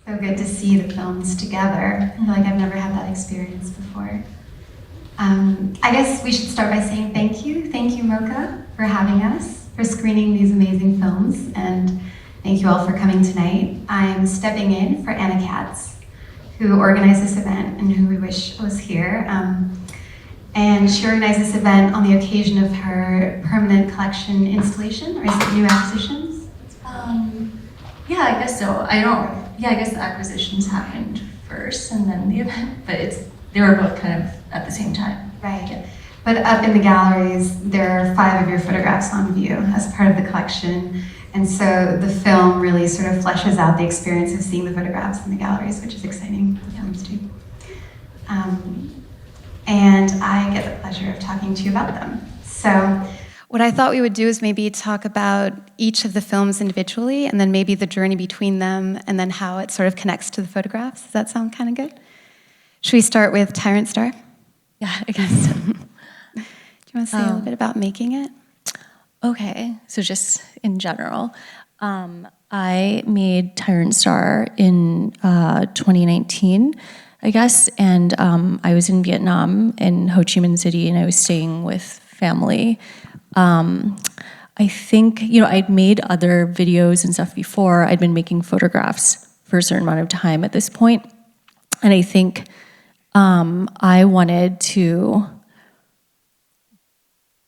So good to see the films together. I feel like I've never had that experience before. I guess we should start by saying thank you. Thank you, MOCA, for having us, for screening these amazing films, and thank you all for coming tonight. I'm stepping in for Anna Katz, who organized this event and who we wish was here. And she organized this event on the occasion of her permanent collection installation, or is it new acquisitions? Yeah, I guess so. I guess the acquisitions happened first and then the event, but they were both kind of at the same time. Right. Yeah. But up in the galleries, there are 5 of your photographs on view as part of the collection. And so the film really sort of fleshes out the experience of seeing the photographs in the galleries, which is exciting. And I get the pleasure of talking to you about them. So what I thought we would do is maybe talk about each of the films individually, and then maybe the journey between them, and then how it sort of connects to the photographs. Does that sound kind of good? Should we start with Tyrant Star? Yeah, I guess so. Do you want to say a little bit about making it? Okay, so just in general, I made Tyrant Star in 2019, I guess, and I was in Vietnam, in Ho Chi Minh City, and I was staying with family. I think, I'd made other videos and stuff before. I'd been making photographs for a certain amount of time at this point, and I think I wanted to,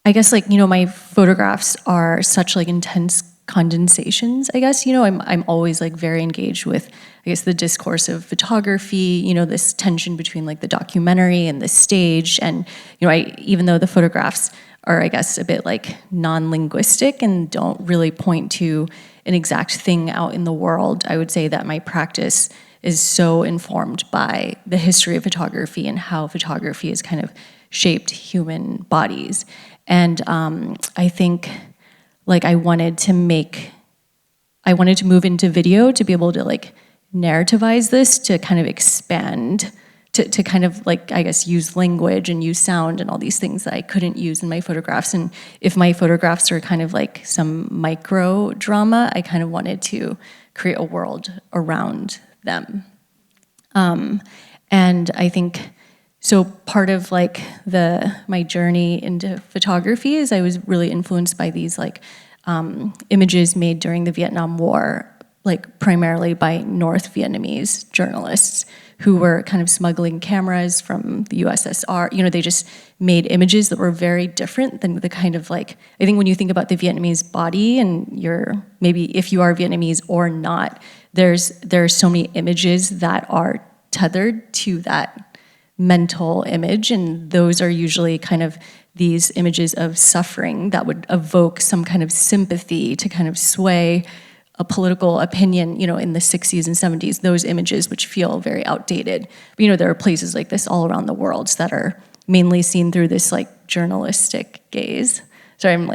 I guess, my photographs are such intense condensations, I guess. I'm always very engaged with, I guess, the discourse of photography, this tension between the documentary and the stage. And, even though the photographs are, I guess, a bit non-linguistic and don't really point to an exact thing out in the world, I would say that my practice is so informed by the history of photography and how photography has kind of shaped human bodies. And I think I wanted to move into video to be able to narrativize this, to kind of expand, to kind of I guess use language and use sound and all these things that I couldn't use in my photographs. And if my photographs are kind of some micro drama, I kind of wanted to create a world around them. And I think, so part of my journey into photography is I was really influenced by these images made during the Vietnam War, primarily by North Vietnamese journalists who were kind of smuggling cameras from the USSR. They just made images that were very different than the kind of I think when you think about the Vietnamese body and maybe if you are Vietnamese or not, there are so many images that are tethered to that mental image, and those are usually kind of these images of suffering that would evoke some kind of sympathy to kind of sway a political opinion, in the 60s and 70s, those images which feel very outdated. But, there are places like this all around the world that are mainly seen through this journalistic gaze. Sorry, I'm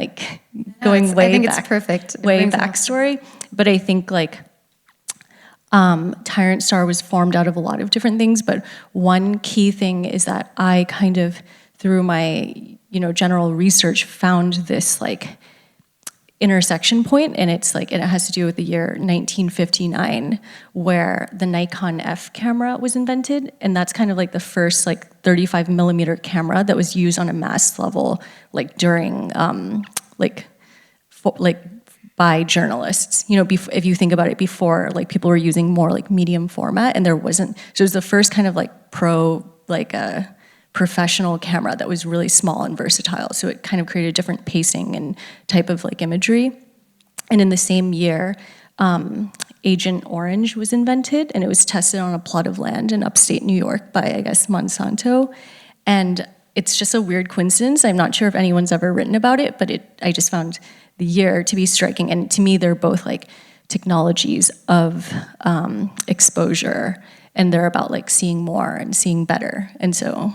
going way I think back. It's perfect. Way backstory. But I think Tyrant Star was formed out of a lot of different things, but one key thing is that I kind of, through my, general research, found this intersection point, and it's and it has to do with the year 1959, where the Nikon F camera was invented, and that's kind of the first 35 millimeter camera that was used on a mass level, during by journalists. If you think about it, before people were using more medium format, and there wasn't. So it was the first kind of professional camera that was really small and versatile. So it kind of created a different pacing and type of imagery. And in the same year, Agent Orange was invented, and it was tested on a plot of land in upstate New York by, I guess, Monsanto. And it's just a weird coincidence. I'm not sure if anyone's ever written about it, but I just found the year to be striking. And to me, they're both technologies of exposure, and they're about seeing more and seeing better. And so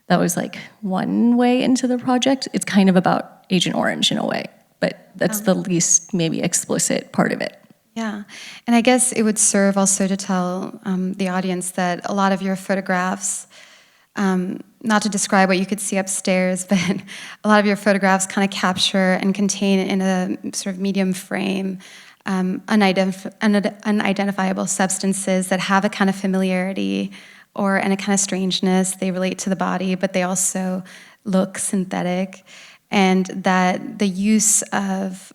that was one way into the project. It's kind of about Agent Orange in a way, but that's the least maybe explicit part of it. Yeah, and I guess it would serve also to tell the audience that a lot of your photographs, not to describe what you could see upstairs, but a lot of your photographs kind of capture and contain in a sort of medium frame unidentifiable substances that have a kind of familiarity and a kind of strangeness. They relate to the body, but they also look synthetic. And that the use of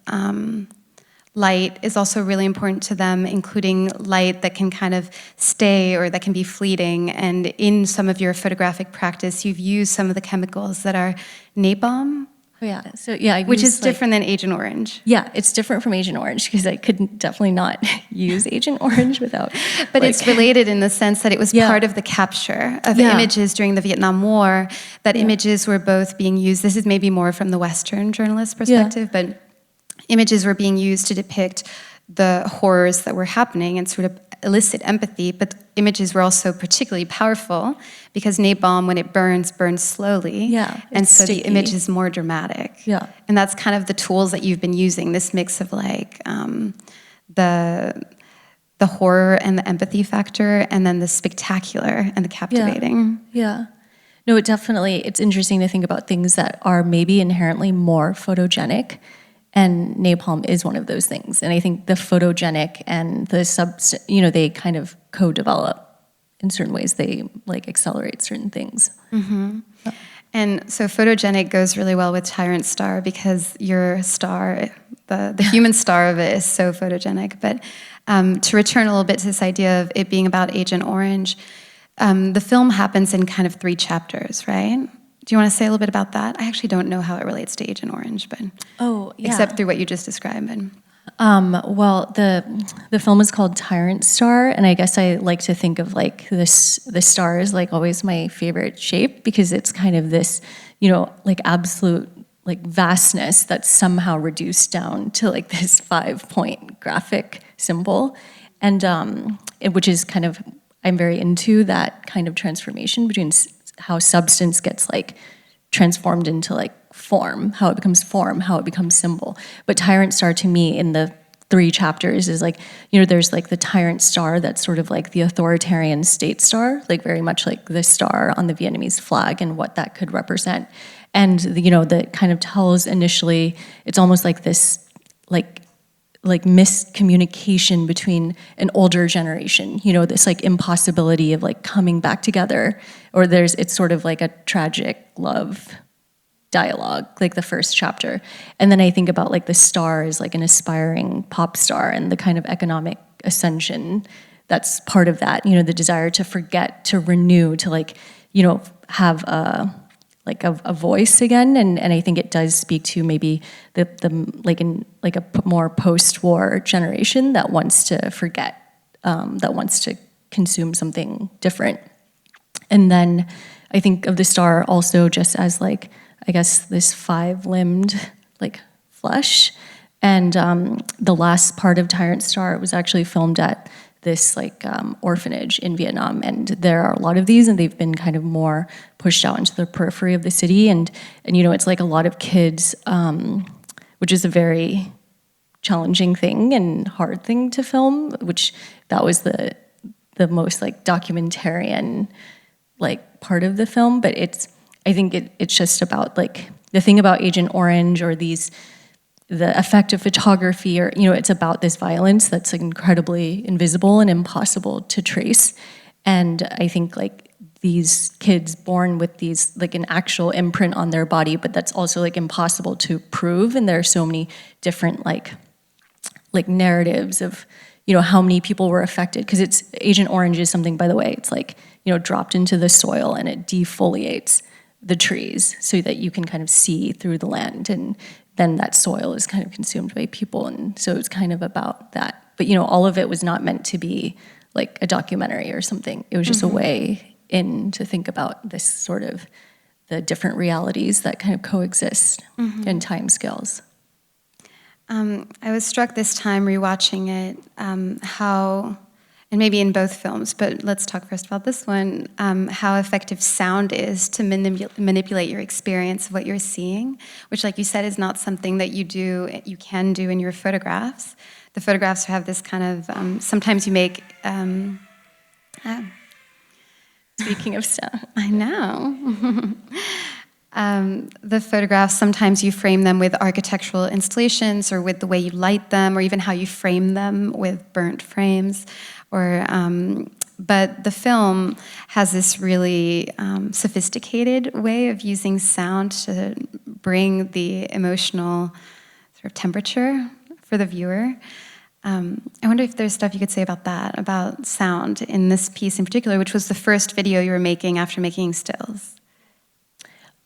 light is also really important to them, including light that can kind of stay or that can be fleeting. And in some of your photographic practice, you've used some of the chemicals that are napalm. Oh, yeah. So yeah, which is different than Agent Orange. Yeah, it's different from Agent Orange because I could definitely not use Agent Orange without. But it's related in the sense that it was part of the capture of images during the Vietnam War. That images were both being used. This is maybe more from the Western journalist perspective, but images were being used to depict the horrors that were happening and sort of elicit empathy, but images were also particularly powerful because napalm, when it burns slowly. Yeah, and so sticky. The image is more dramatic. Yeah. And that's kind of the tools that you've been using, this mix of like the horror and the empathy factor, and then the spectacular and the captivating. Yeah. No, it's interesting to think about things that are maybe inherently more photogenic. And napalm is one of those things. And I think the photogenic and the they kind of co-develop in certain ways. They like accelerate certain things. Mm-hmm. And so photogenic goes really well with Tyrant Star because your star, the human star of it is so photogenic. But to return a little bit to this idea of it being about Agent Orange, the film happens in kind of 3 chapters, right? Do you want to say a little bit about that? I actually don't know how it relates to Agent Orange, but except through what you just described. Well, the film is called Tyrant Star, and I guess I like to think of like the star is like always my favorite shape because it's kind of this, like absolute like vastness that's somehow reduced down to like this 5-point graphic symbol, and which is kind of I'm very into that kind of transformation between how substance gets like transformed into like form, how it becomes symbol. But Tyrant Star to me in the 3 chapters is like, there's like the Tyrant Star that's sort of like the authoritarian state star, like very much like the star on the Vietnamese flag and what that could represent. And that kind of tells initially, it's almost like this like miscommunication between an older generation, this like impossibility of like coming back together, or it's sort of like a tragic love dialogue, like the first chapter. And then I think about like the star as like an aspiring pop star and the kind of economic ascension that's part of that, the desire to forget, to renew, to like, have a voice again, and I think it does speak to maybe the like a more post-war generation that wants to forget, that wants to consume something different. And then I think of the star also just as like I guess this 5-limbed like flesh, and the last part of Tyrant Star was actually filmed at this like orphanage in Vietnam, and there are a lot of these, and they've been kind of more pushed out into the periphery of the city, and it's like a lot of kids, which is a very challenging thing and hard thing to film, which that was the most like documentarian like part of the film. But I think it's just about like the thing about Agent Orange or the effect of photography, or it's about this violence that's like incredibly invisible and impossible to trace. And I think like these kids born with these like an actual imprint on their body, but that's also like impossible to prove. And there are so many different like narratives of how many people were affected, because it's Agent Orange is something, by the way, it's like dropped into the soil and it defoliates the trees so that you can kind of see through the land, and then that soil is kind of consumed by people, and so it's kind of about that. But all of it was not meant to be like a documentary or something. It was just a way in to think about this sort of the different realities that kind of coexist in time scales. I was struck this time rewatching it, how, and maybe in both films, but let's talk first about this one, how effective sound is to manipulate your experience of what you're seeing, which, like you said, is not something that you can do in your photographs. The photographs have this kind of, sometimes you make... Speaking of sound. I know. The photographs, sometimes you frame them with architectural installations or with the way you light them or even how you frame them with burnt frames. But the film has this really sophisticated way of using sound to bring the emotional sort of temperature for the viewer. I wonder if there's stuff you could say about that, about sound in this piece in particular, which was the first video you were making after making stills.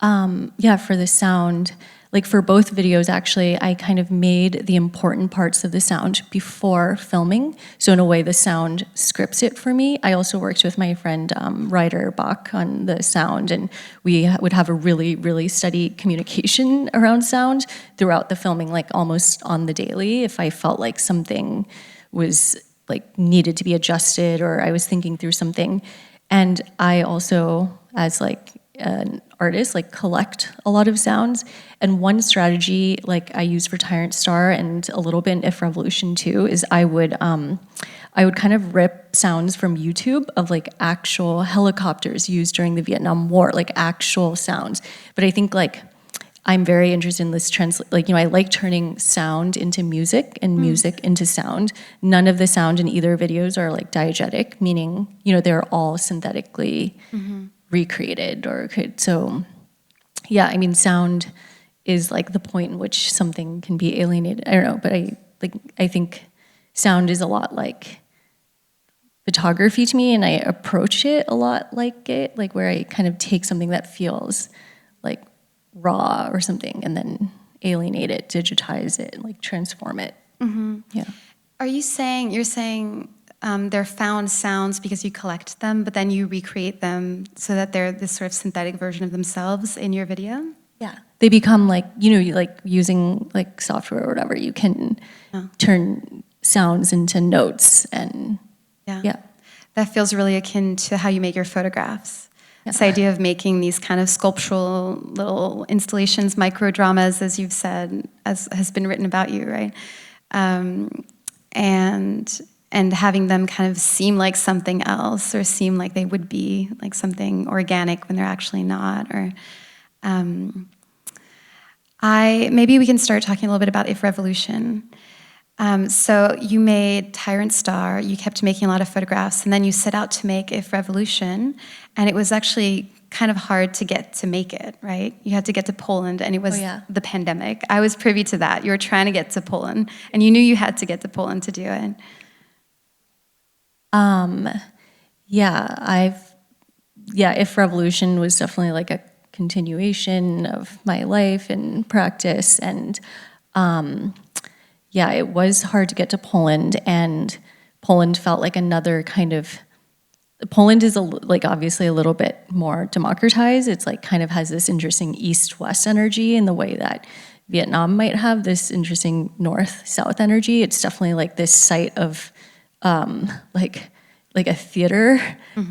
Yeah, for the sound, like for both videos, actually, I kind of made the important parts of the sound before filming. So in a way, the sound scripts it for me. I also worked with my friend Ryder Bach on the sound, and we would have a really, really steady communication around sound throughout the filming, like almost on the daily. If I felt like something was like needed to be adjusted or I was thinking through something. And I also, as like an artist, like collect a lot of sounds. And one strategy like I use for Tyrant Star and a little bit in If Revolution too is I would kind of rip sounds from YouTube of like actual helicopters used during the Vietnam War, like actual sounds. But I think like I'm very interested in this I like turning sound into music and music into sound. None of the sound in either videos are like diegetic, meaning, they're all synthetically recreated or created. So yeah, I mean, sound is like the point in which something can be alienated. I don't know, but I think sound is a lot like photography to me, and I approach it a lot like it, like where I kind of take something that feels like raw or something and then alienate it, digitize it, like transform it. Yeah. You're saying they're found sounds because you collect them, but then you recreate them so that they're this sort of synthetic version of themselves in your video? Yeah. They become like, like using like software or whatever, you can turn sounds into notes and yeah. That feels really akin to how you make your photographs. This idea of making these kind of sculptural little installations, micro dramas, as you've said, as has been written about you, right? And having them kind of seem like something else, or seem like they would be like something organic when they're actually not. Or maybe we can start talking a little bit about If Revolution. So you made Tyrant Star, you kept making a lot of photographs, and then you set out to make If Revolution, and it was actually kind of hard to get to make it, right? You had to get to Poland, and it was the pandemic. I was privy to that. You were trying to get to Poland, and you knew you had to get to Poland to do it. If Revolution was definitely like a continuation of my life and practice, and it was hard to get to Poland, and Poland felt like another kind of, Poland is obviously a little bit more democratized. It's like kind of has this interesting east-west energy in the way that Vietnam might have this interesting north-south energy. It's definitely like this site of like a theater.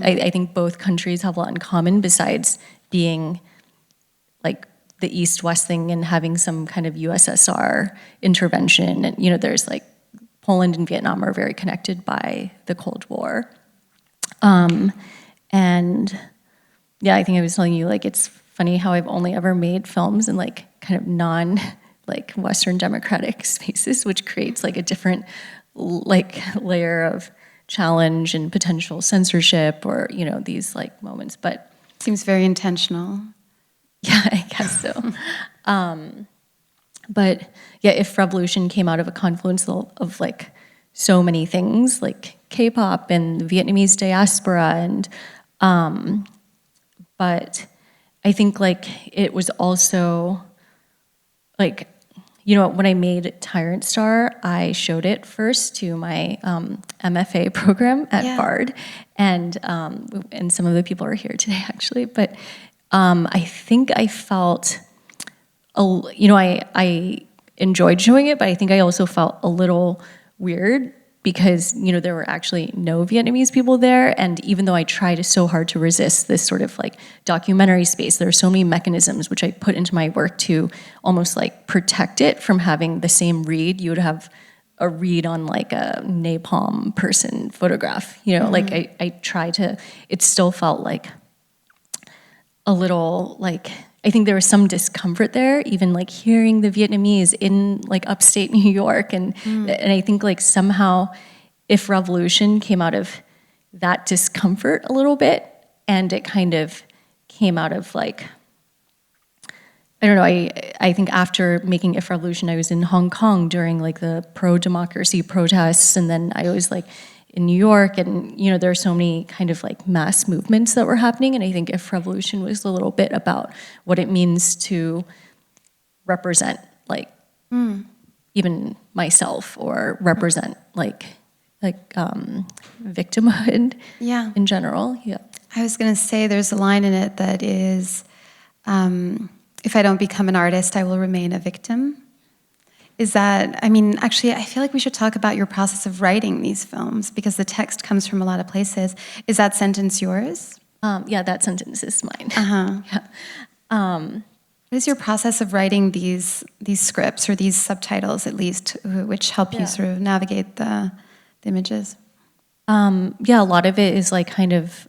I think both countries have a lot in common besides being like the East-West thing and having some kind of USSR intervention. And, there's like Poland and Vietnam are very connected by the Cold War. I think I was telling you, like, it's funny how I've only ever made films in like kind of like Western democratic spaces, which creates like a different like layer of challenge and potential censorship or, these like moments, but. Seems very intentional. Yeah, I guess so. But yeah, If Revolution came out of a confluence of like so many things, like K-pop and the Vietnamese diaspora, and but I think like it was also like, when I made Tyrant Star, I showed it first to my MFA program at Bard, and some of the people are here today actually, but I think I felt, I enjoyed showing it, but I think I also felt a little weird because, there were actually no Vietnamese people there. And even though I tried so hard to resist this sort of like documentary space, there are so many mechanisms which I put into my work to almost like protect it from having the same read. You would have a read on like a napalm person photograph, like I try to, it still felt like a little like I think there was some discomfort there, even like hearing the Vietnamese in like upstate New York. And I think like somehow If Revolution came out of that discomfort a little bit, and it kind of came out of like, I don't know, I think after making If Revolution, I was in Hong Kong during like the pro-democracy protests, and then I was like in New York, and you know, there are so many kind of like mass movements that were happening, and I think If Revolution was a little bit about what it means to represent like even myself, or represent like victimhood in general. Yeah. I was going to say there's a line in it that is, if I don't become an artist, I will remain a victim. Is that, I mean, actually, I feel like we should talk about your process of writing these films, because the text comes from a lot of places. Is that sentence yours? Yeah, that sentence is mine. Yeah. What is your process of writing these scripts, or these subtitles at least, which help you sort of navigate the images? Yeah, a lot of it is like kind of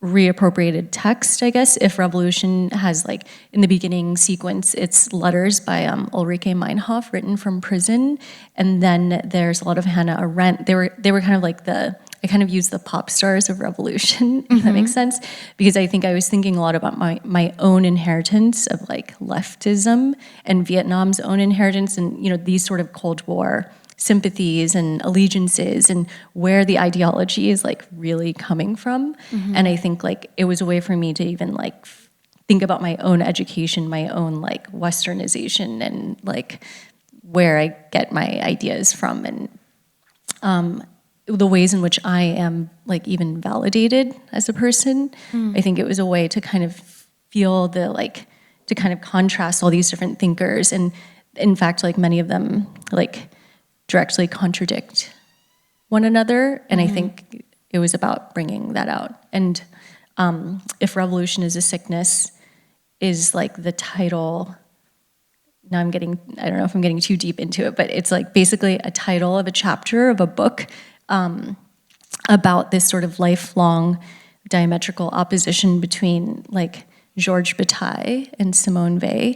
reappropriated text, I guess. If Revolution has like, in the beginning sequence, it's letters by Ulrike Meinhof written from prison, and then there's a lot of Hannah Arendt. They were kind of like I kind of used the pop stars of Revolution, if that makes sense, because I think I was thinking a lot about my own inheritance of like leftism, and Vietnam's own inheritance, and you know, these sort of Cold War sympathies and allegiances, and where the ideology is like really coming from. And I think like it was a way for me to even like think about my own education, my own like westernization, and like where I get my ideas from, and the ways in which I am like even validated as a person. I think it was a way to kind of feel the like, to kind of contrast all these different thinkers, and in fact like many of them like directly contradict one another, and I think it was about bringing that out. And If Revolution is a Sickness is like the title. Now I don't know if I'm getting too deep into it, but it's like basically a title of a chapter of a book about this sort of lifelong diametrical opposition between like Georges Bataille and Simone Weil.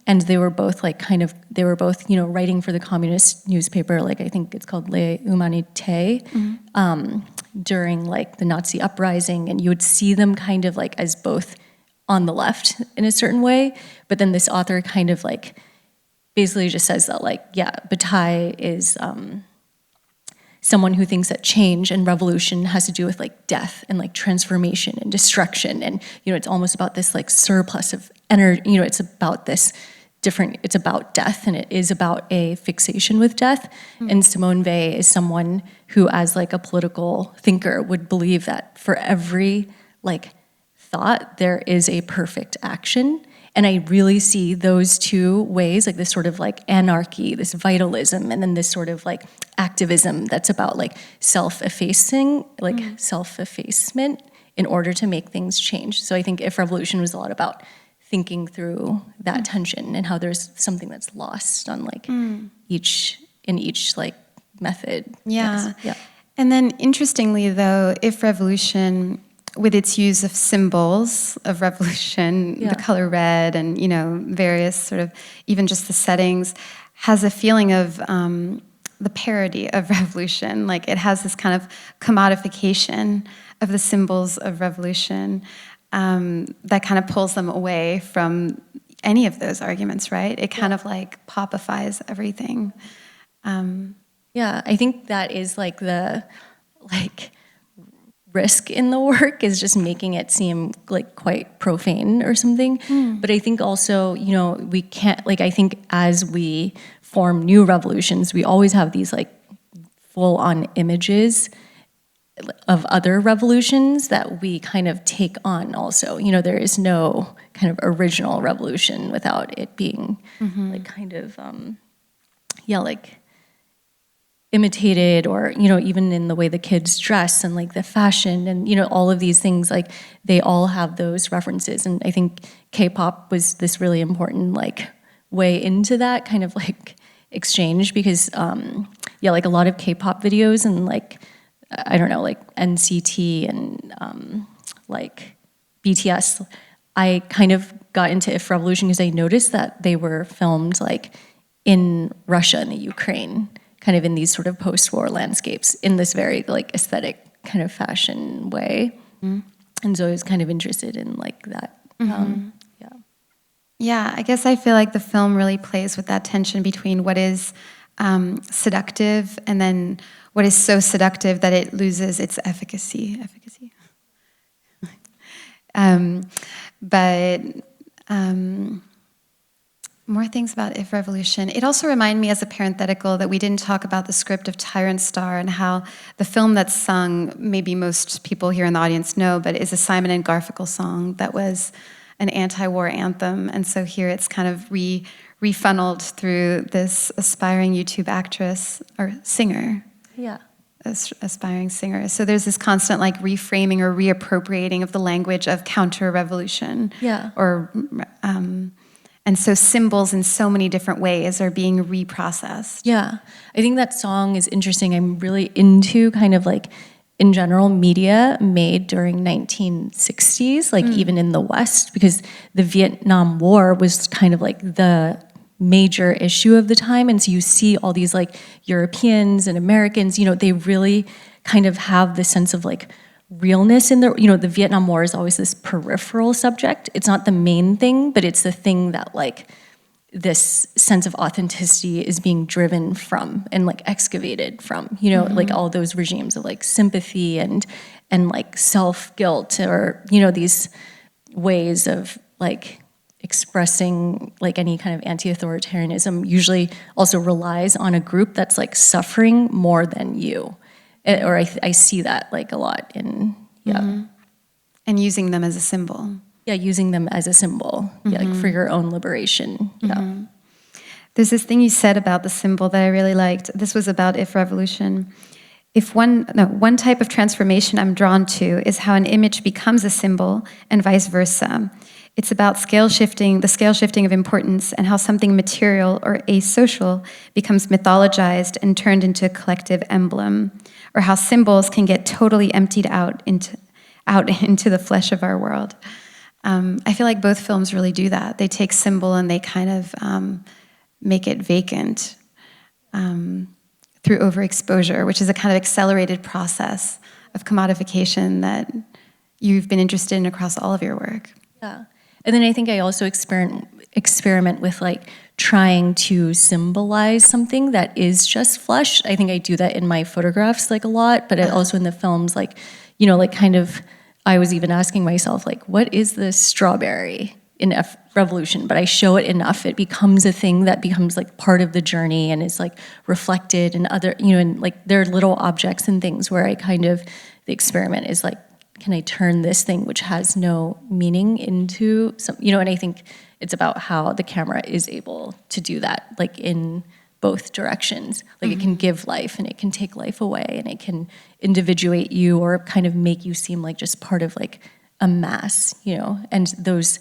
And they were both like you know, writing for the communist newspaper, like I think it's called Les Humanités, during like the Nazi uprising, and you would see them kind of like as both on the left in a certain way, but then this author kind of like basically just says that like, yeah, Bataille is someone who thinks that change and revolution has to do with like death and like transformation and destruction, and you know, it's almost about this like surplus of energy, you know, it's about this different, it's about death, and it is about a fixation with death. And Simone Weil is someone who, as like a political thinker, would believe that for every like thought there is a perfect action. And I really see those two ways, like this sort of like anarchy, this vitalism, and then this sort of like activism that's about like self-effacing, like self-effacement in order to make things change. So I think If Revolution was a lot about thinking through that tension, and how there's something that's lost on like each like method. Yeah. Yeah. And then interestingly though, If Revolution, with its use of symbols of revolution, the color red, and you know, various sort of, even just the settings, has a feeling of the parody of revolution. Like it has this kind of commodification of the symbols of revolution that kind of pulls them away from any of those arguments, right? It kind of like popifies everything. Yeah, I think that is like the risk in the work, is just making it seem like quite profane or something. But I think also, you know, we can't, like, I think as we form new revolutions, we always have these like full-on images of other revolutions that we kind of take on also. You know, there is no kind of original revolution without it being like kind of, like imitated, or you know, even in the way the kids dress and like the fashion, and you know, all of these things, like they all have those references. And I think K-pop was this really important like way into that kind of like exchange, because like a lot of K-pop videos and like I don't know, like NCT and like BTS, I kind of got into If Revolution because I noticed that they were filmed like in Russia and the Ukraine, kind of in these sort of post-war landscapes in this very like aesthetic kind of fashion way. And so I was kind of interested in like that. Yeah, I guess I feel like the film really plays with that tension between what is seductive and then what is so seductive that it loses its efficacy. But more things about If Revolution. It also reminded me as a parenthetical that we didn't talk about the script of Tyrant Star and how the film that's sung, maybe most people here in the audience know, but is a Simon and Garfunkel song that was an anti-war anthem. And so here it's kind of refunneled through this aspiring YouTube actress or singer. Yeah. Aspiring singer. So there's this constant like reframing or reappropriating of the language of counter-revolution. Yeah. Or and so symbols in so many different ways are being reprocessed. Yeah. I think that song is interesting. I'm really into kind of like, in general, media made during 1960s, like even in the West, because the Vietnam War was kind of like the major issue of the time. And so you see all these like Europeans and Americans, you know, they really kind of have this sense of like realness in their, you know, the Vietnam War is always this peripheral subject. It's not the main thing, but it's the thing that like this sense of authenticity is being driven from and like excavated from, you know, like all those regimes of like sympathy and like self-guilt, or, you know, these ways of like expressing like any kind of anti-authoritarianism usually also relies on a group that's like suffering more than you. Or I see that like a lot in, And using them as a symbol. Yeah, using them as a symbol, yeah, like for your own liberation. Yeah. There's this thing you said about the symbol that I really liked. This was about If Revolution. One type of transformation I'm drawn to is how an image becomes a symbol and vice versa. It's about the scale shifting of importance and how something material or asocial becomes mythologized and turned into a collective emblem, or how symbols can get totally emptied out into the flesh of our world. I feel like both films really do that. They take symbol and they kind of make it vacant through overexposure, which is a kind of accelerated process of commodification that you've been interested in across all of your work. Yeah. And then I think I also experiment with like trying to symbolize something that is just flesh. I think I do that in my photographs like a lot, but also in the films, like, you know, like kind of, I was even asking myself, like, what is this strawberry in F Revolution? But I show it enough, it becomes a thing that becomes like part of the journey and is like reflected in other, you know, and like there are little objects and things where I kind of, the experiment is like, can I turn this thing which has no meaning into some, you know, and I think it's about how the camera is able to do that, like in both directions. Like it can give life and it can take life away and it can individuate you or kind of make you seem like just part of like a mass, you know, and those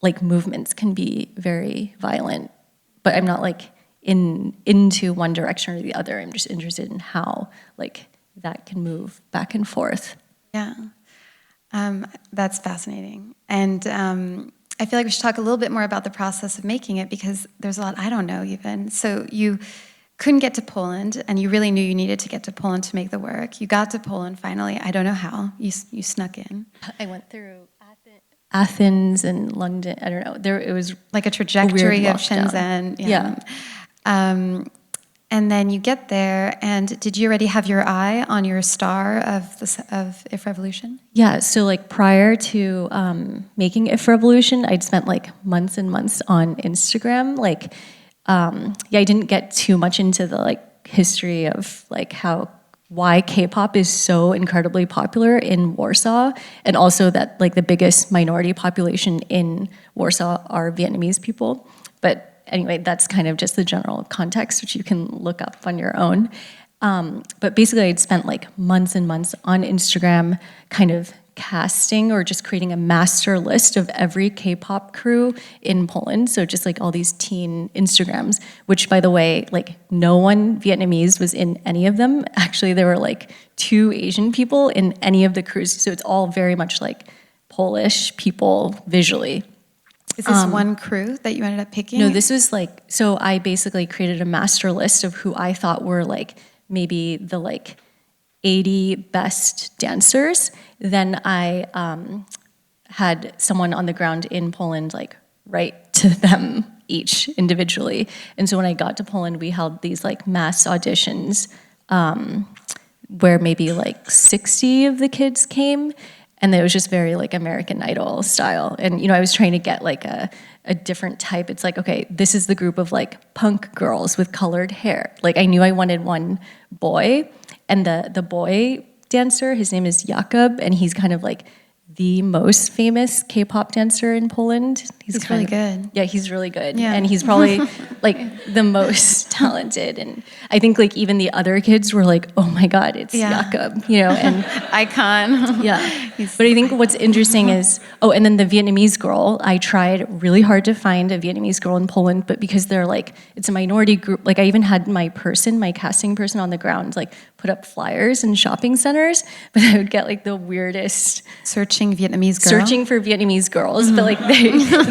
like movements can be very violent, but I'm not like into one direction or the other. I'm just interested in how like that can move back and forth. Yeah. That's fascinating. And I feel like we should talk a little bit more about the process of making it, because there's a lot I don't know even. So you couldn't get to Poland, and you really knew you needed to get to Poland to make the work. You got to Poland finally. I don't know how. You snuck in. I went through Athens and London. I don't know. It was like a trajectory of Shenzhen. Yeah. And then you get there, and did you already have your eye on your star of If Revolution? Yeah, so like prior to making If Revolution, I'd spent like months and months on Instagram. Like, I didn't get too much into the like history of like why K-pop is so incredibly popular in Warsaw, and also that like the biggest minority population in Warsaw are Vietnamese people. But anyway, that's kind of just the general context, which you can look up on your own. But basically, I'd spent like months and months on Instagram kind of casting or just creating a master list of every K-pop crew in Poland. So just like all these teen Instagrams, which by the way, like no one Vietnamese was in any of them. Actually, there were like 2 Asian people in any of the crews. So it's all very much like Polish people visually. Is this one crew that you ended up picking? No, this was like, so I basically created a master list of who I thought were like maybe the like 80 best dancers. Then I had someone on the ground in Poland like write to them each individually. And so when I got to Poland, we held these like mass auditions where maybe like 60 of the kids came. And it was just very like American Idol style. And, you know, I was trying to get like a different type. It's like, okay, this is the group of like punk girls with colored hair. Like I knew I wanted one boy. And the boy dancer, his name is Jakub, and he's kind of like the most famous K-pop dancer in Poland. He's really good. Yeah, he's really good. Yeah. And he's probably like the most talented. And I think like even the other kids were like, oh my God, it's Jakub, you know, and icon. Yeah. But I think what's interesting is, and then the Vietnamese girl, I tried really hard to find a Vietnamese girl in Poland, but because they're like, it's a minority group, like I even had my casting person on the ground, like put up flyers in shopping centers, but I would get like the weirdest. Searching Vietnamese girl? Searching for Vietnamese girls, but like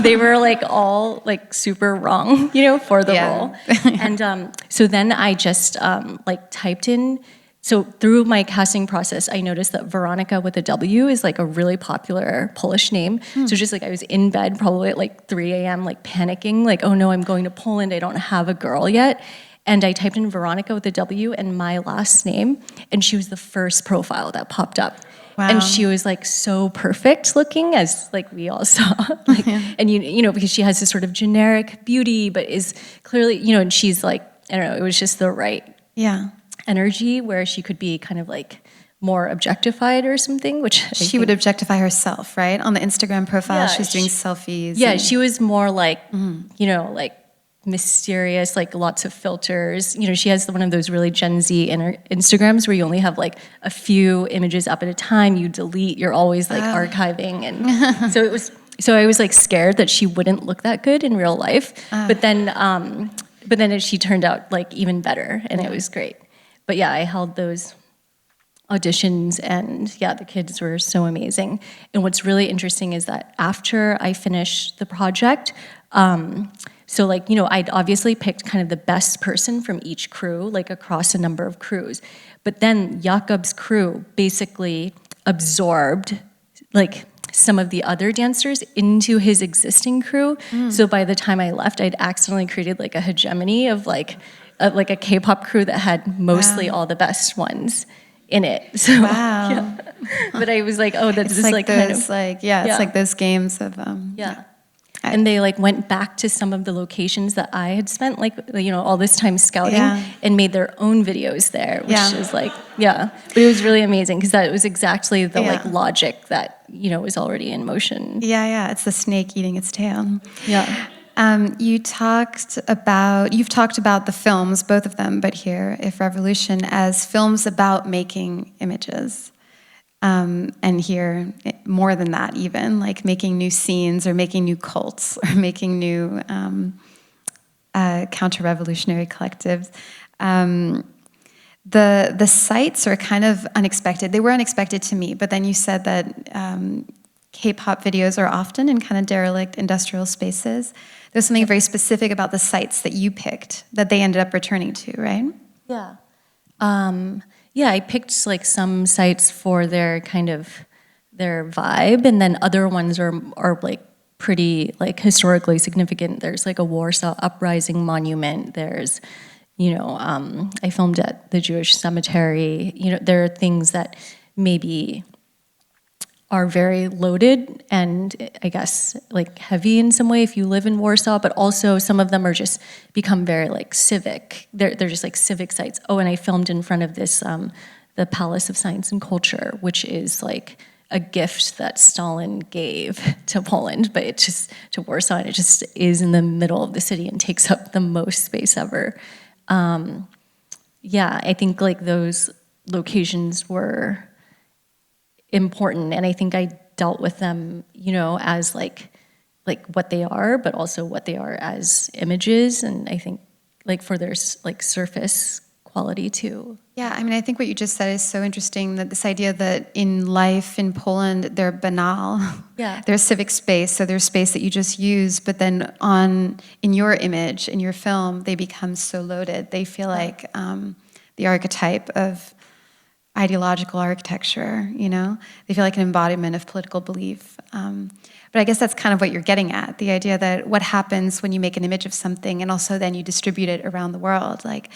they were like all like super wrong, you know, for the role. And so then I just like typed in, so through my casting process, I noticed that Veronica with a W is like a really popular Polish name. So just like I was in bed probably at like 3 a.m. like panicking, like, oh no, I'm going to Poland, I don't have a girl yet. And I typed in Veronica with a W and my last name, and she was the first profile that popped up. Wow. And she was like so perfect looking, as like we all saw, like, and you know, because she has this sort of generic beauty, but is clearly, you know, and she's like, I don't know, it was just the right energy where she could be kind of like more objectified or something, which she would objectify herself, right? On the Instagram profile, she's doing selfies. Yeah, she was more like, you know, like mysterious, like lots of filters. You know, she has one of those really Gen Z Instagrams where you only have like a few images up at a time, you delete, you're always like archiving. And so I was like scared that she wouldn't look that good in real life. But then she turned out like even better, and it was great. But yeah, I held those auditions, and the kids were so amazing. And what's really interesting is that after I finished the project, so like, you know, I'd obviously picked kind of the best person from each crew, like across a number of crews. But then Jakub's crew basically absorbed like some of the other dancers into his existing crew. So by the time I left, I'd accidentally created like a hegemony of like a K-pop crew that had mostly all the best ones in it. So, But I was like, oh, that's just like kind of it's like those games of And they like went back to some of the locations that I had spent like, you know, all this time scouting and made their own videos there, which is like, but it was really amazing because that was exactly the like logic that, you know, was already in motion. It's the snake eating its tail. You've talked about the films, both of them, but here, If Revolution, as films about making images. And here, more than that even, like making new scenes or making new cults or making new counter-revolutionary collectives. The sites are kind of unexpected. They were unexpected to me, but then you said that K-pop videos are often in kind of derelict industrial spaces. There's something very specific about the sites that you picked that they ended up returning to, right? I picked like some sites for their kind of their vibe, and then other ones are like pretty like historically significant. There's like a Warsaw Uprising monument. There's, you know, I filmed at the Jewish cemetery. You know, there are things that maybe are very loaded and I guess like heavy in some way if you live in Warsaw, but also some of them are just become very like civic. They're just like civic sites. Oh, and I filmed in front of this, the Palace of Science and Culture, which is like a gift that Stalin gave to Poland, but it just, to Warsaw, and it just is in the middle of the city and takes up the most space ever. I think like those locations were important, and I think I dealt with them, you know, as like what they are, but also what they are as images, and I think like for their like surface quality too. Yeah, I mean, I think what you just said is so interesting, that this idea that in life in Poland, they're banal. Yeah. There's civic space, so there's space that you just use, but then in your image, in your film, they become so loaded. They feel like the archetype of ideological architecture, you know? They feel like an embodiment of political belief. But I guess that's kind of what you're getting at, the idea that what happens when you make an image of something and also then you distribute it around the world. Like,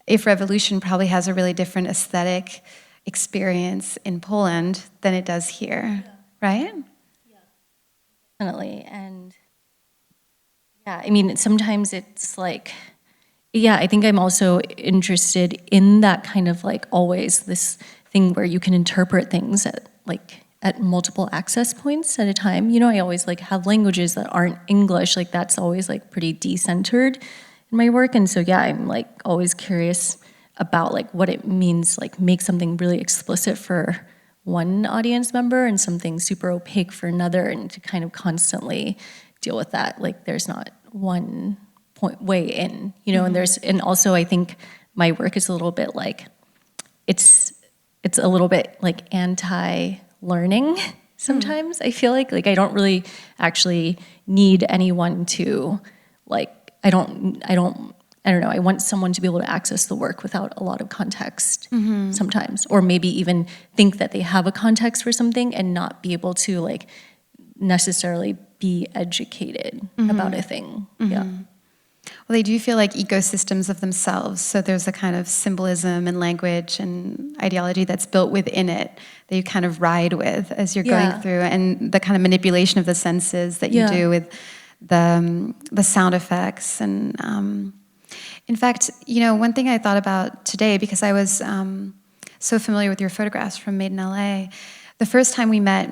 If Revolution probably has a really different aesthetic experience in Poland than it does here, right? Definitely. And yeah, I mean, sometimes it's like, yeah, I think I'm also interested in that kind of like always this thing where you can interpret things at multiple access points at a time. You know, I always like have languages that aren't English, like that's always like pretty decentered in my work. And so, yeah, I'm like always curious about like what it means, like make something really explicit for one audience member and something super opaque for another, and to kind of constantly deal with that. Like there's not one point way in, you know, and also I think my work is a little bit like, it's a little bit like anti-learning sometimes. I feel like I don't really actually need anyone to like, I don't know. I want someone to be able to access the work without a lot of context sometimes, or maybe even think that they have a context for something and not be able to like necessarily be educated about a thing. Yeah. Well, they do feel like ecosystems of themselves. So there's a kind of symbolism and language and ideology that's built within it that you kind of ride with as you're going through, and the kind of manipulation of the senses that you do with the sound effects. And in fact, you know, one thing I thought about today, because I was so familiar with your photographs from Made in LA, the first time we met,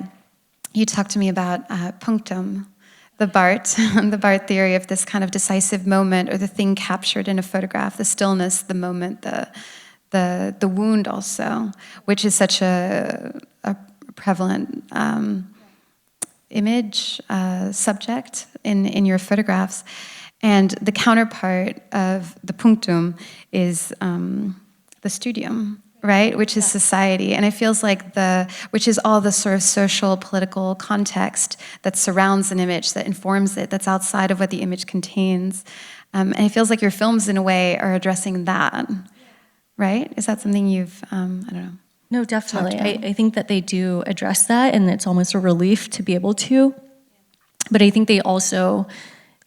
you talked to me about punctum, the BART theory of this kind of decisive moment, or the thing captured in a photograph, the stillness, the moment, the wound also, which is such a prevalent image, subject in your photographs. And the counterpart of the punctum is the studium, right? Which is society. And it feels like which is all the sort of social, political context that surrounds an image, that informs it, that's outside of what the image contains. And it feels like your films, in a way, are addressing that, right? Is that something you've, I don't know. No, definitely. I think that they do address that, and it's almost a relief to be able to. But I think they also,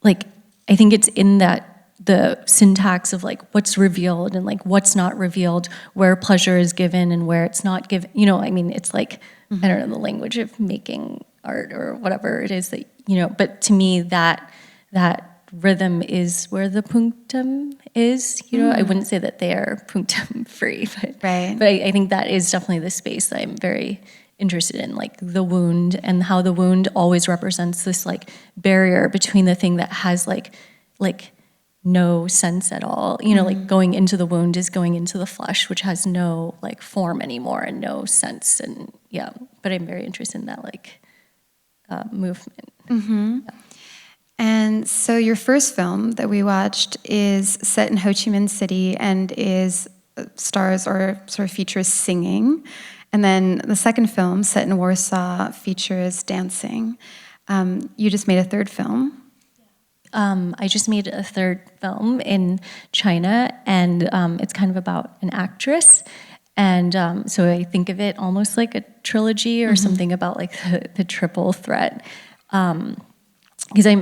like, I think it's in that the syntax of like what's revealed and like what's not revealed, where pleasure is given and where it's not given. You know, I mean, it's like, I don't know, the language of making art or whatever it is that, you know, but to me that rhythm is where the punctum is, you know. I wouldn't say that they are punctum free, but I think that is definitely the space that I'm very interested in, like the wound, and how the wound always represents this like barrier between the thing that has like no sense at all, you know, like going into the wound is going into the flesh, which has no like form anymore and no sense. And but I'm very interested in that like movement. And so your first film that we watched is set in Ho Chi Minh City and is stars or sort of features singing. And then the second film, set in Warsaw, features dancing. You just made a third film. I just made a third film in China, and it's kind of about an actress. And so I think of it almost like a trilogy or something about like the triple threat. Because I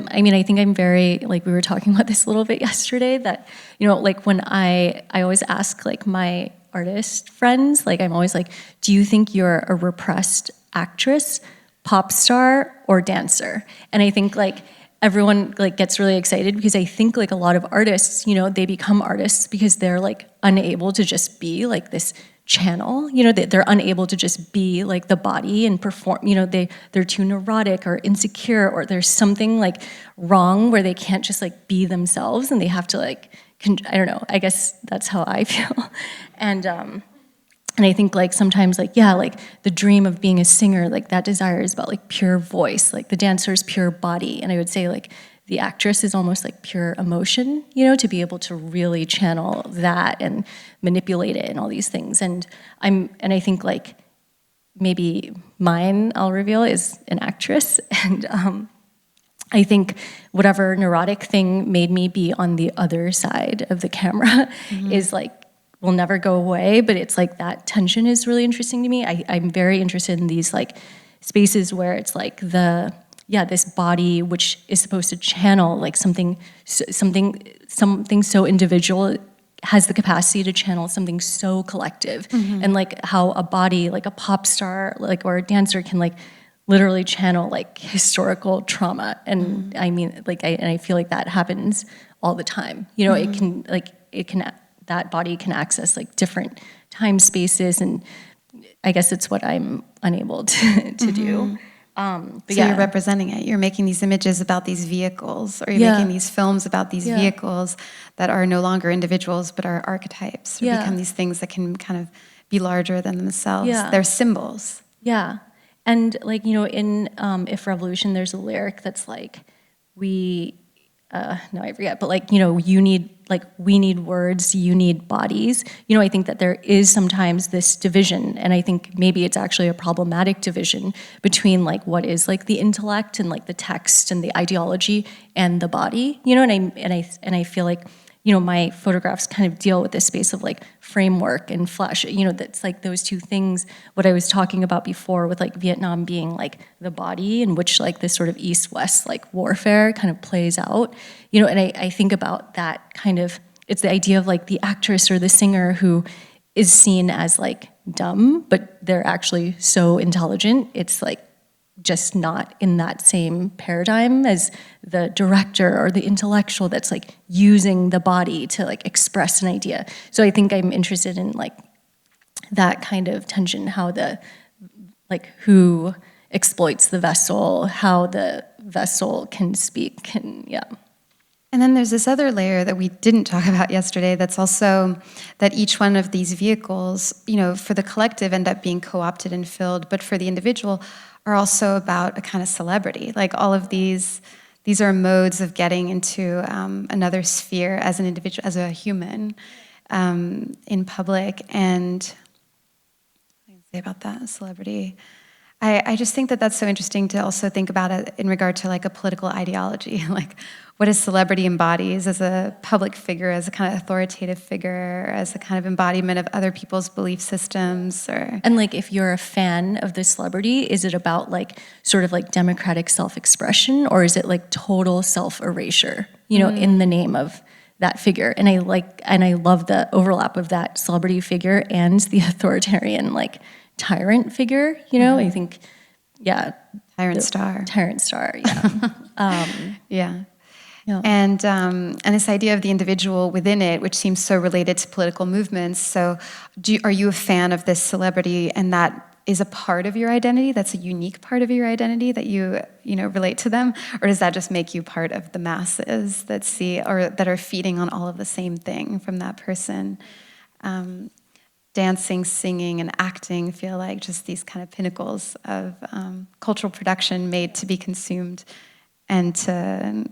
think I'm very, like we were talking about this a little bit yesterday, that, you know, like when I always ask like my artist friends, like I'm always like, do you think you're a repressed actress, pop star, or dancer? And I think like everyone like gets really excited, because I think like a lot of artists, you know, they become artists because they're like unable to just be like this channel, you know, they're unable to just be like the body and perform, you know, they're too neurotic or insecure, or there's something like wrong where they can't just like be themselves, and they have to like, I don't know, I guess that's how I feel. And I think like sometimes like, yeah, like the dream of being a singer, like that desire is about like pure voice, like the dancer's pure body. And I would say like the actress is almost like pure emotion, you know, to be able to really channel that and manipulate it and all these things. And I think like maybe mine, I'll reveal, is an actress. And I think whatever neurotic thing made me be on the other side of the camera is like, will never go away, but it's like that tension is really interesting to me. I'm very interested in these like spaces where it's like this body which is supposed to channel like something so individual has the capacity to channel something so collective, and like how a body like a pop star like or a dancer can like literally channel like historical trauma. And I mean like I feel like that happens all the time, you know. That body can access like different time spaces, and I guess it's what I'm unable to do. But so you're representing it. You're making these images about these vehicles, or you're making these films about these vehicles that are no longer individuals but are archetypes, or become these things that can kind of be larger than themselves. They're symbols. Yeah. And like, you know, in If Revolution, there's a lyric that's like, no, I forget, but like, you know, we need words, you need bodies. You know, I think that there is sometimes this division, and I think maybe it's actually a problematic division between like what is like the intellect and like the text and the ideology and the body, you know, and I feel like, you know, my photographs kind of deal with this space of like framework and flesh, you know, that's like those two things, what I was talking about before with like Vietnam being like the body in which like this sort of East-West like warfare kind of plays out, you know, and I think about that kind of, it's the idea of like the actress or the singer who is seen as like dumb, but they're actually so intelligent. It's like just not in that same paradigm as the director or the intellectual that's like using the body to like express an idea. So I think I'm interested in like that kind of tension, how who exploits the vessel, how the vessel can speak, and And then there's this other layer that we didn't talk about yesterday that's also that each one of these vehicles, you know, for the collective end up being co-opted and filled, but for the individual are also about a kind of celebrity. Like all of these are modes of getting into another sphere as an individual, as a human in public. And what can I say about that, celebrity? I just think that that's so interesting to also think about it in regard to like a political ideology, like what a celebrity embodies as a public figure, as a kind of authoritative figure, as a kind of embodiment of other people's belief systems. And like if you're a fan of this celebrity, is it about like sort of like democratic self-expression, or is it like total self-erasure, you know, in the name of that figure? And I love the overlap of that celebrity figure and the authoritarian like tyrant figure, you know. I think, Tyrant Star. Tyrant Star, Yeah. And this idea of the individual within it, which seems so related to political movements. So, are you a fan of this celebrity, and that is a part of your identity? That's a unique part of your identity that you relate to them, or does that just make you part of the masses that see or that are feeding on all of the same thing from that person? Dancing, singing, and acting feel like just these kind of pinnacles of cultural production made to be consumed and to, and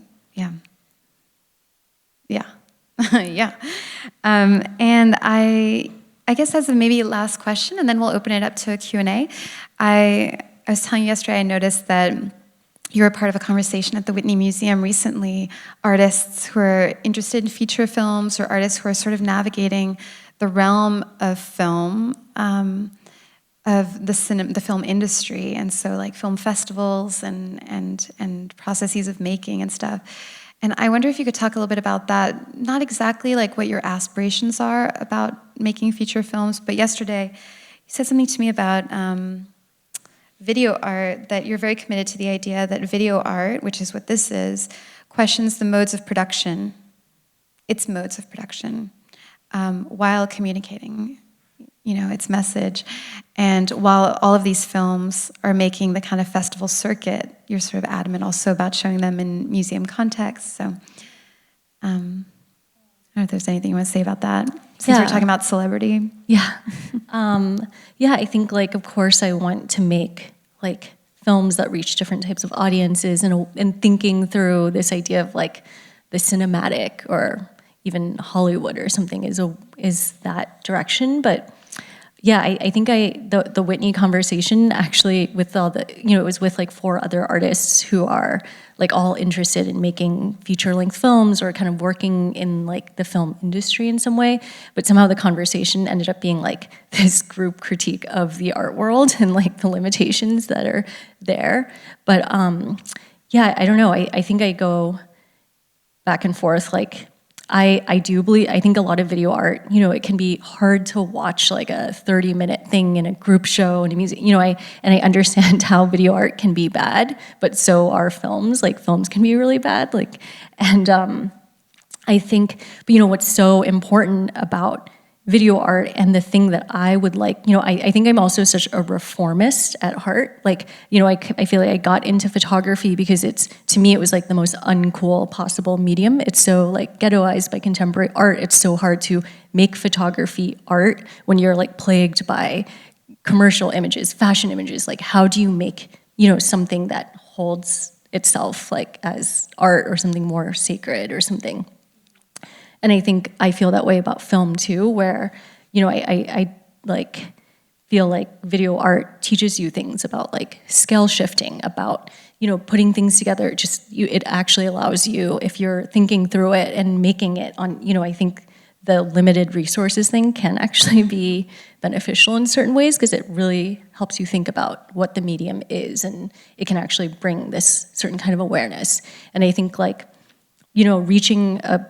I guess as a maybe last question, and then we'll open it up to a Q&A. I was telling you yesterday, I noticed that you were part of a conversation at the Whitney Museum recently, artists who are interested in feature films or artists who are sort of navigating the realm of film, of the film industry, and so like film festivals and processes of making and stuff. And I wonder if you could talk a little bit about that, not exactly like what your aspirations are about making feature films, but yesterday you said something to me about video art, that you're very committed to the idea that video art, which is what this is, questions the modes of production, its modes of production, while communicating, its message. And while all of these films are making the kind of festival circuit, you're sort of adamant also about showing them in museum context. So I don't know if there's anything you want to say about that, since we're talking about celebrity. I think, like, of course I want to make, like, films that reach different types of audiences, and thinking through this idea of like the cinematic or even Hollywood or something is that direction. But yeah, I think the Whitney conversation actually with all the, it was with like 4 other artists who are like all interested in making feature-length films or kind of working in like the film industry in some way. But somehow the conversation ended up being like this group critique of the art world and like the limitations that are there. But yeah, I don't know. I think I go back and forth. Like I do believe, I think a lot of video art, it can be hard to watch like a 30-minute thing in a group show and a music, I understand how video art can be bad, but so are films. Like films can be really bad. Like, and I think, but what's so important about video art and the thing that I would like, I think I'm also such a reformist at heart. Like, I feel like I got into photography because to me, it was like the most uncool possible medium. It's so like ghettoized by contemporary art. It's so hard to make photography art when you're like plagued by commercial images, fashion images. Like, how do you make, something that holds itself like as art or something more sacred or something? And I think I feel that way about film too, where, I like feel like video art teaches you things about like scale shifting, about, putting things together. It actually allows you, if you're thinking through it and making it on, I think the limited resources thing can actually be beneficial in certain ways because it really helps you think about what the medium is, and it can actually bring this certain kind of awareness. And I think like, reaching a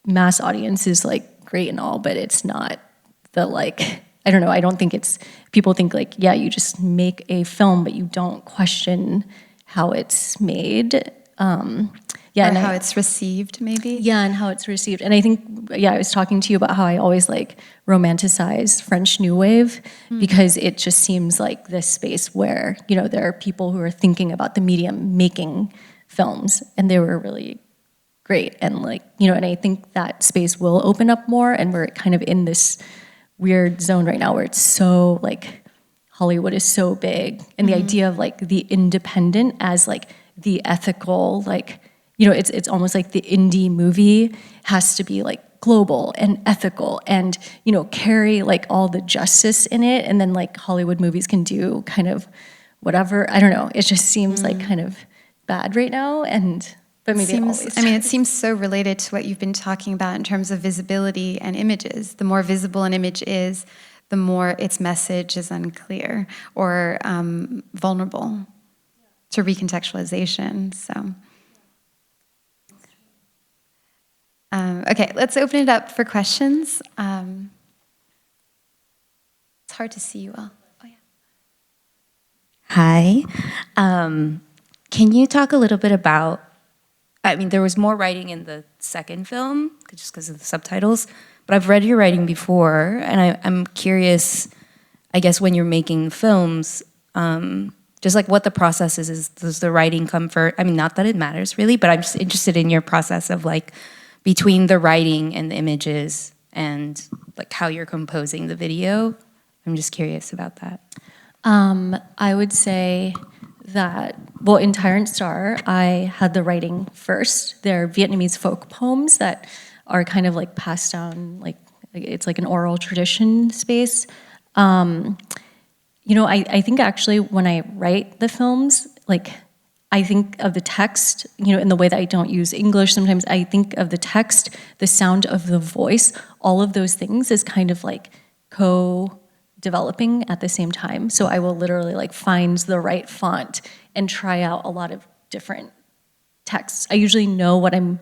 mass audience is like great and all, but it's not the like, I don't know, I don't think it's, people think like, yeah, you just make a film, but you don't question how it's made. Yeah, or how it's received, maybe? Yeah, and how it's received. And I think, I was talking to you about how I always like romanticize French New Wave because it just seems like this space where, there are people who are thinking about the medium making films, and they were really great. And like, and I think that space will open up more, and we're kind of in this weird zone right now where it's so like, Hollywood is so big, and the idea of like the independent as like the ethical, like, it's almost like the indie movie has to be like global and ethical and, carry like all the justice in it. And then like Hollywood movies can do kind of whatever. I don't know. It just seems like kind of bad right now. But maybe it always. It seems so related to what you've been talking about in terms of visibility and images. The more visible an image is, the more its message is unclear or vulnerable to recontextualization. So, okay, let's open it up for questions. It's hard to see you all. Oh yeah. Hi. Can you talk a little bit about, there was more writing in the second film, just because of the subtitles, but I've read your writing before, and I'm curious, I guess, when you're making films, just like what the process is. Does the writing come first? Not that it matters really, but I'm just interested in your process of like, between the writing and the images and like how you're composing the video. I'm just curious about that. I would say that, well, in Tyrant Star, I had the writing first. They're Vietnamese folk poems that are kind of like passed down, like it's like an oral tradition space. I think actually when I write the films, like I think of the text, in the way that I don't use English sometimes. I think of the text, the sound of the voice, all of those things is kind of like co-developing at the same time. So I will literally like find the right font and try out a lot of different texts. I usually know what I'm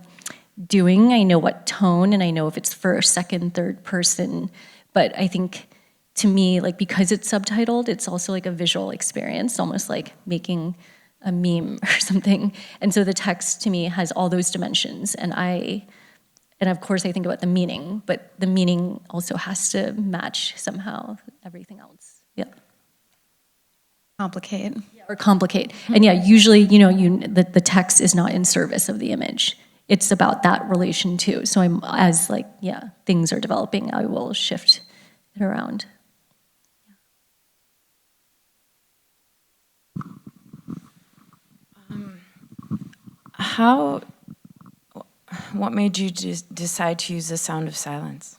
doing. I know what tone, and I know if it's first, second, third person. But I think to me, like because it's subtitled, it's also like a visual experience, almost like making a meme or something. And so the text to me has all those dimensions, and of course I think about the meaning, but the meaning also has to match somehow everything else. Yeah. Complicate. Or complicate. And yeah, usually, the text is not in service of the image. It's about that relation too. So as things are developing, I will shift it around. what made you decide to use the sound of silence?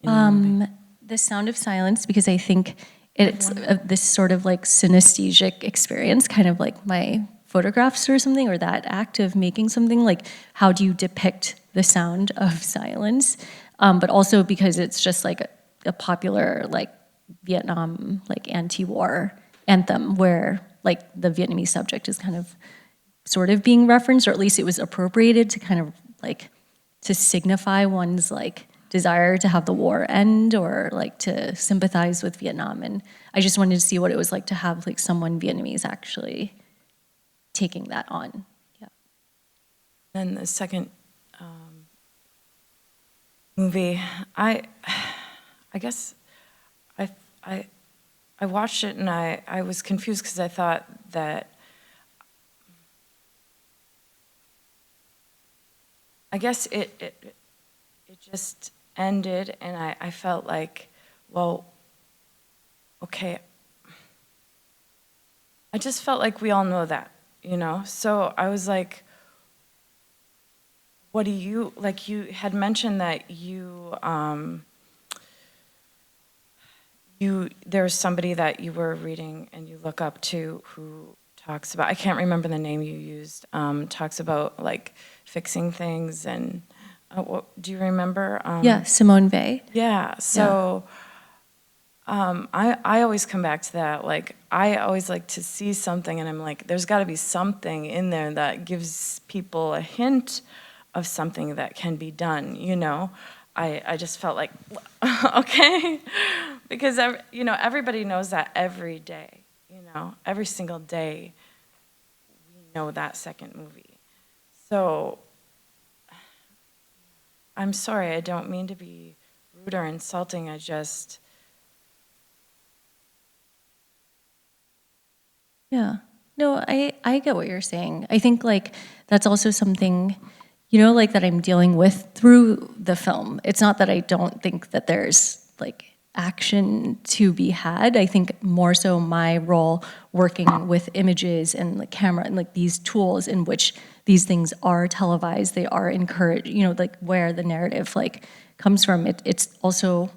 in the movie? The sound of silence, because I think it's this sort of like synesthesic experience, kind of like my photographs or something, or that act of making something, like how do you depict the sound of silence? But also because it's just like a popular like Vietnam like anti-war anthem where like the Vietnamese subject is kind of sort of being referenced, or at least it was appropriated to kind of like to signify one's like desire to have the war end or like to sympathize with Vietnam. And I just wanted to see what it was like to have like someone Vietnamese actually taking that on. Yeah. Then the second movie, I guess I watched it and I was confused because I thought that I guess it just ended and I felt like, well, okay. I just felt like we all know that, you know? So I was like, what do you, like you had mentioned that there's somebody that you were reading and you look up to who talks about, I can't remember the name you used, talks about like fixing things and, do you remember? Yeah, Simone Weil. Yeah, so I always come back to that. Like, I always like to see something and I'm like, there's gotta be something in there that gives people a hint of something that can be done, you know? I just felt like, okay, because you know, everybody knows that every day, you know, every single day we know that second movie. So, I'm sorry, I don't mean to be rude or insulting, I just... Yeah. No, I get what you're saying. I think like that's also something, you know, like that I'm dealing with through the film. It's not that I don't think that there's like action to be had. I think more so my role working with images and the camera and like these tools in which these things are televised, they are encouraged, you know, like where the narrative like comes from. It's also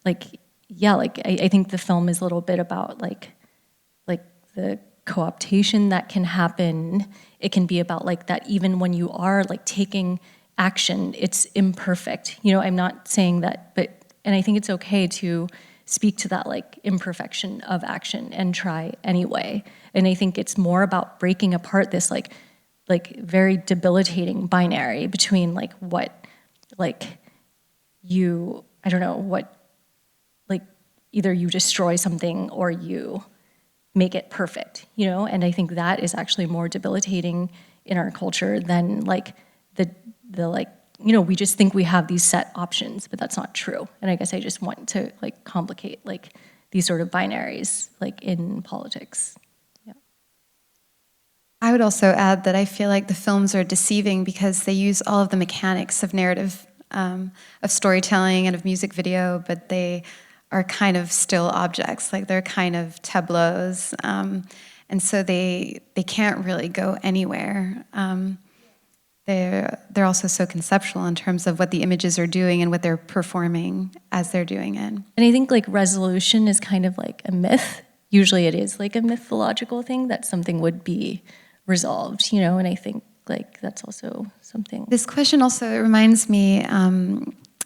like, yeah, like I think the film is a little bit about like the co-optation that can happen. It can be about like that even when you are like taking action, it's imperfect. You know, I'm not saying that, but, and I think it's okay to speak to that like imperfection of action and try anyway. And I think it's more about breaking apart this like very debilitating binary between like what like you, I don't know, what like either you destroy something or you make it perfect, you know? And I think that is actually more debilitating in our culture than like the like, you know, we just think we have these set options, but that's not true. And I guess I just want to like complicate like these sort of binaries like in politics. Yeah. I would also add that I feel like the films are deceiving because they use all of the mechanics of narrative, of storytelling and of music video, but they are kind of still objects, like they're kind of tableaus, and so they can't really go anywhere. They're also so conceptual in terms of what the images are doing and what they're performing as they're doing it. And I think like resolution is kind of like a myth. Usually it is like a mythological thing that something would be resolved, you know, and I think like that's also something. This question also reminds me,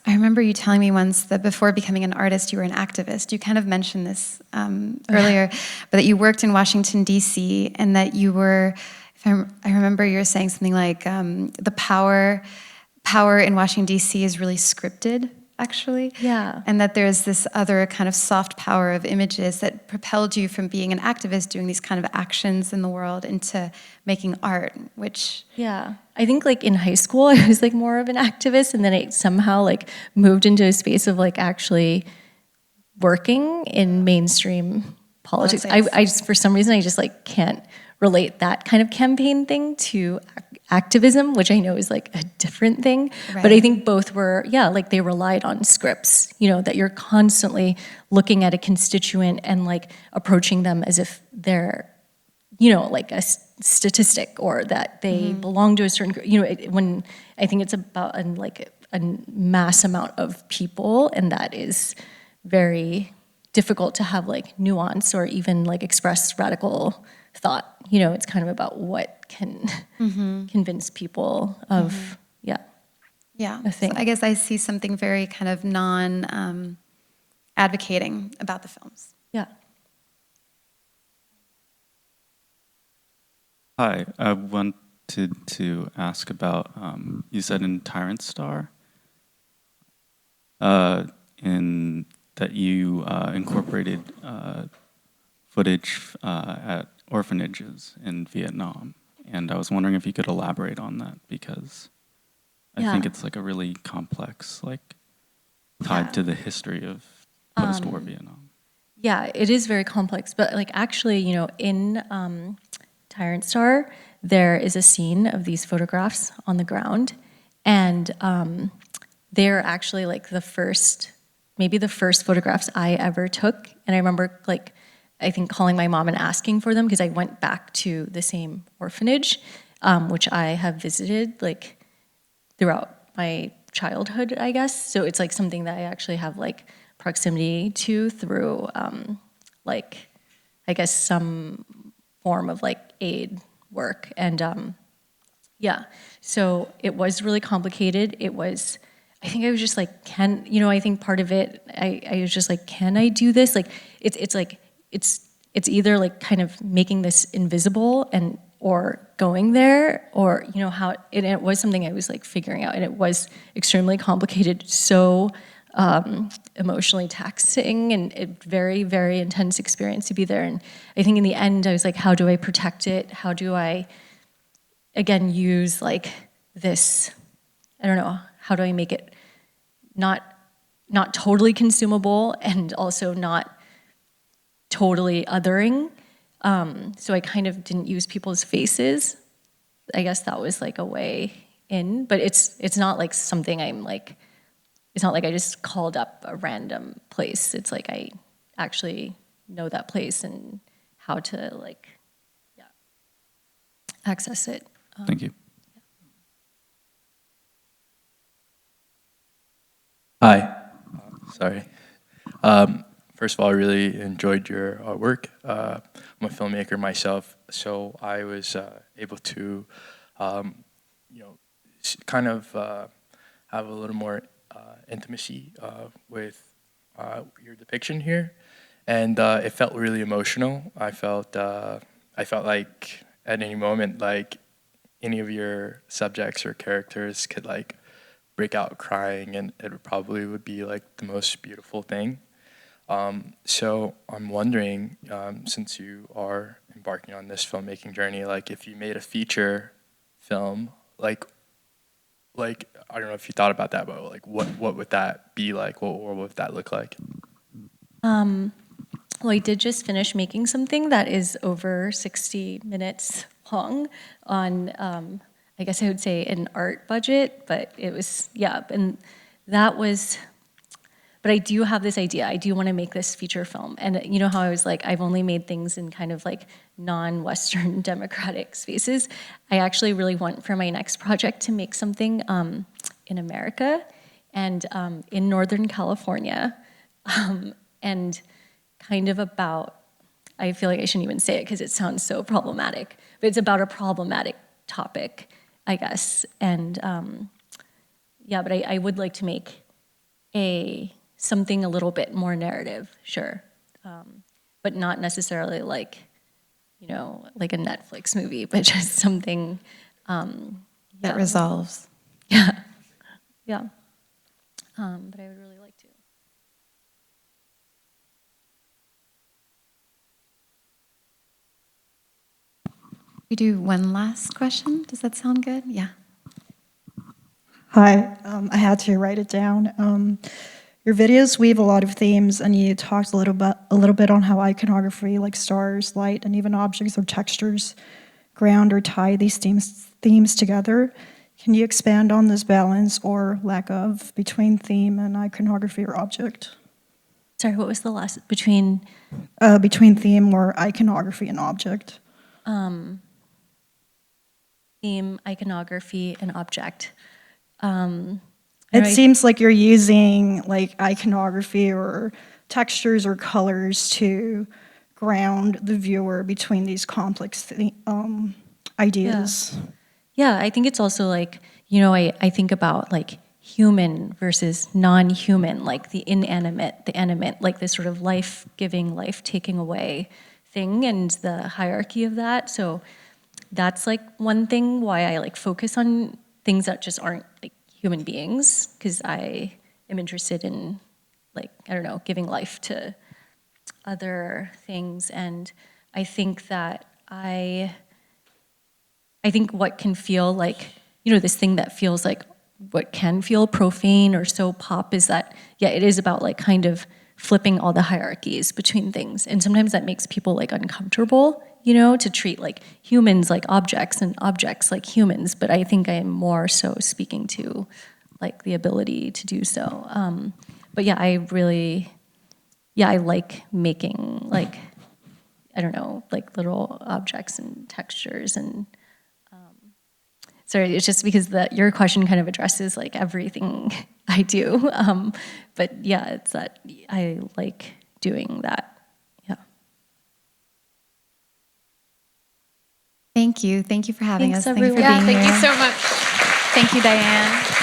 I remember you telling me once that before becoming an artist, you were an activist. You kind of mentioned this earlier, but that you worked in Washington, D.C., and that you were, I remember you were saying something like the power in Washington, D.C. is really scripted, actually. Yeah. And that there's this other kind of soft power of images that propelled you from being an activist, doing these kind of actions in the world, into making art, which... Yeah. I think like in high school, I was like more of an activist, and then I somehow like moved into a space of like actually working in mainstream politics. I just, for some reason, I just like can't relate that kind of campaign thing to activism, which I know is like a different thing. Right. But I think both were, yeah, like they relied on scripts, you know, that you're constantly looking at a constituent and like approaching them as if they're like a statistic, or that they belong to a certain group. When I think it's about a mass amount of people, and that is very difficult to have like nuance or even like express radical thought. It's kind of about what can convince people of, Yeah. a thing. So I guess I see something very kind of advocating about the films. Yeah. Hi, I wanted to ask about, you said in Tyrant Star, in that you incorporated footage at orphanages in Vietnam. And I was wondering if you could elaborate on that, because I think Yeah. it's like a really complex, like tied to the history of post-war Vietnam. Yeah, it is very complex, but like actually, in Tyrant Star, there is a scene of these photographs on the ground, and they're actually like maybe the first photographs I ever took. And I remember I think calling my mom and asking for them, because I went back to the same orphanage, which I have visited like throughout my childhood, I guess. So it's like something that I actually have like proximity to through I guess some form of like aid work. And yeah, so it was really complicated. I think I was just like, I think part of it, I was just like, can I do this? Like, it's either like kind of making this invisible or going there, or, how, and it was something I was like figuring out, and it was extremely complicated, so emotionally taxing, and a very, very intense experience to be there. And I think in the end, I was like, how do I protect it? How do I, again, use like this, I don't know, how do I make it not totally consumable and also not totally othering? So I kind of didn't use people's faces. I guess that was like a way in, but it's not like something it's not like I just called up a random place. It's like I actually know that place and how to access it. Thank you. Hi. Sorry. First of all, I really enjoyed your artwork. I'm a filmmaker myself, so I was able to, kind of have a little more intimacy with your depiction here, and it felt really emotional. I felt like at any moment, like any of your subjects or characters could like break out crying, and it probably would be like the most beautiful thing. So I'm wondering, since you are embarking on this filmmaking journey, like if you made a feature film, like I don't know if you thought about that, but like what would that be like? What would that look like? Well, I did just finish making something that is over 60 minutes long on, I guess I would say an art budget, but it was, and that was, but I do have this idea. I do want to make this feature film. And you know how I was like, I've only made things in kind of like non-Western democratic spaces. I actually really want for my next project to make something in America and in Northern California. And kind of about, I feel like I shouldn't even say it because it sounds so problematic, but it's about a problematic topic, I guess. And but I would like to make something a little bit more narrative, sure, but not necessarily like a Netflix movie, but just something That resolves. Yeah. But I would really like to. We do one last question. Does that sound good? Yeah. Hi, I had to write it down. Your videos weave a lot of themes, and you talked a little bit on how iconography, like stars, light, and even objects or textures, ground or tie these themes together. Can you expand on this balance or lack of between theme and iconography or object? Sorry, what was the last between? Between theme or iconography and object. theme, iconography, and object. It seems like you're using like iconography or textures or colors to ground the viewer between these complex ideas. Yeah, I think it's also like, you know, I think about like human versus non-human, like the inanimate, the animate, like this sort of life-giving, life-taking away thing and the hierarchy of that. So that's like one thing why I like focus on things that just aren't like human beings, because I am interested in like, I don't know, giving life to other things. And I think that I think what can feel like, you know, this thing that feels like what can feel profane or so pop is that, yeah, it is about like kind of flipping all the hierarchies between things. And sometimes that makes people like uncomfortable, you know, to treat like humans like objects and objects like humans. But I think I am more so speaking to like the ability to do so. But yeah, I like making like, I don't know, like little objects and textures and sorry, it's just because your question kind of addresses like everything I do. But yeah, it's that I like doing that. Yeah. Thank you. Thank you for having Thanks, us. Thank you for everyone. being here. Thank you so much. Thank you, Diane.